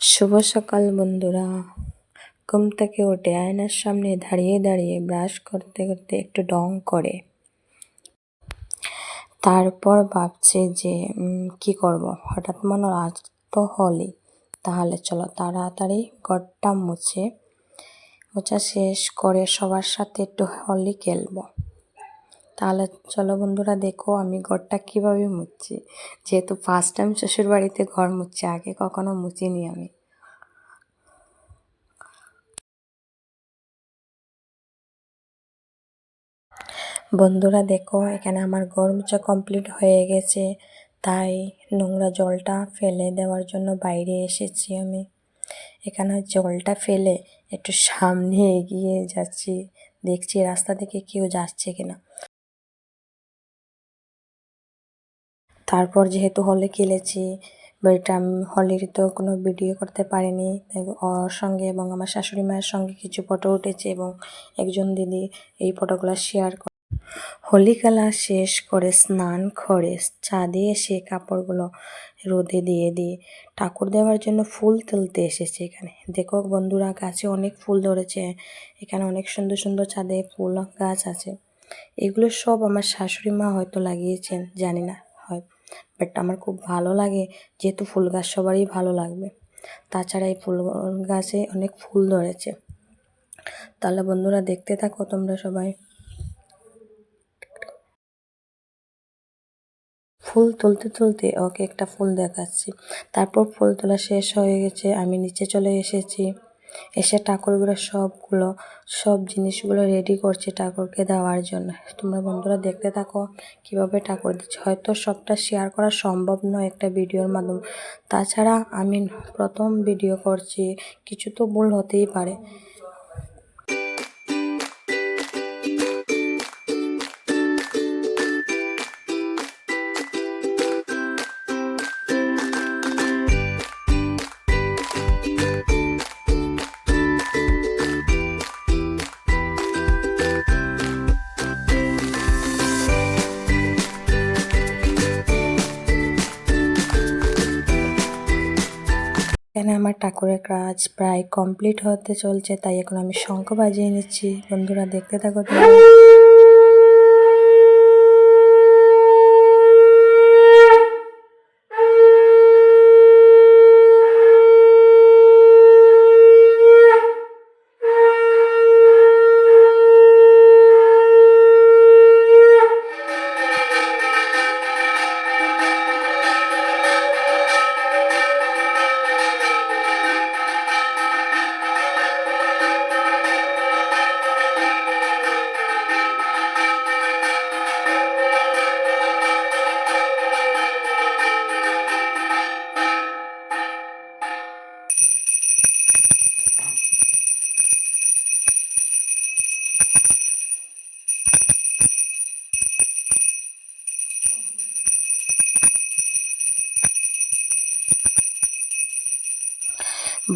শুভ সকাল বন্ধুরা। ঘুম থেকে উঠে আয়নার সামনে দাঁড়িয়ে দাঁড়িয়ে ব্রাশ করতে করতে একটু ঢং করে, তারপর ভাবছে যে কি করব। হঠাৎ মনে হলো আজ তো হোলি, তাহলে চলো তাড়াতাড়ি ঘরটা মোছা শেষ করে সবার সাথে একটু হোলি খেলবো। তাহলে চলো বন্ধুরা, দেখো আমি ঘরটা কিভাবে মুছছি। যেহেতু ফার্স্ট টাইম শ্বশুর বাড়িতে ঘর মুছছি, আগে কখনো মুছিনি আমি। বন্ধুরা দেখো, এখানে আমার ঘর মোছা কমপ্লিট হয়ে গেছে, তাই নোংরা জলটা ফেলে দেওয়ার জন্য বাইরে এসেছি আমি। এখানে জলটা ফেলে একটু সামনে এগিয়ে যাচ্ছি, দেখছি রাস্তা থেকে কেউ যাচ্ছে কিনা। তারপর যেহেতু হলে খেলেছি, বাট আমি হলির তো কোনো ভিডিও করতে পারিনি, তাই ওর সঙ্গে এবং আমার শাশুড়ি মায়ের সঙ্গে কিছু ফটো উঠেছে এবং একজন দিদি এই ফটোগুলো শেয়ার করে। হোলি খেলা শেষ করে স্নান করে ছাদে এসে কাপড়গুলো রোদে দিয়ে ঠাকুর দেওয়ার জন্য ফুল তুলতে এসেছে। এখানে দেখো বন্ধুরা, গাছে অনেক ফুল ধরেছে। এখানে অনেক সুন্দর সুন্দর ছাদে ফুল গাছ আছে। এগুলো সব আমার শাশুড়ি মা হয়তো লাগিয়েছেন, জানি না, হয়, বাট আমার খুব ভালো লাগে, যেহেতু ফুল গাছ সবারই ভালো লাগবে। তাছাড়া এই ফুল গাছে অনেক ফুল ধরেছে। তাহলে বন্ধুরা দেখতে থাকো তোমরা সবাই। ফুল তুলতে তুলতে ওকে একটা ফুল দেখাচ্ছি। তারপর ফুল তোলা শেষ হয়ে গেছে, আমি নিচে চলে এসেছি। এসে ঠাকুরগুলো সব জিনিসগুলো রেডি করছি ঠাকুরকে দেওয়ার জন্য। তোমরা বন্ধুরা দেখতে থাকো কিভাবে ঠাকুর দিচ্ছে। হয়তো সবটা শেয়ার করা সম্ভব নয় একটা ভিডিওর মাধ্যমে, তাছাড়া আমি প্রথম ভিডিও করছি, কিছু তো ভুল হতেই পারে। এখানে আমার ঠাকুরের কাজ প্রায় কমপ্লিট হতে চলছে, তাই এখন আমি শঙ্খ বাজিয়ে নিচ্ছি। বন্ধুরা দেখতে থাকো তোমরা।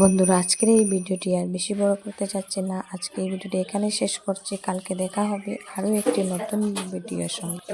বন্ধুরা আজকের এই ভিডিওটি আর বেশি বড় করতে চাচ্ছি না, আজকে এই ভিডিওটি এখানেই শেষ করছি। কালকে দেখা হবে আরও একটি নতুন ভিডিওর সঙ্গে।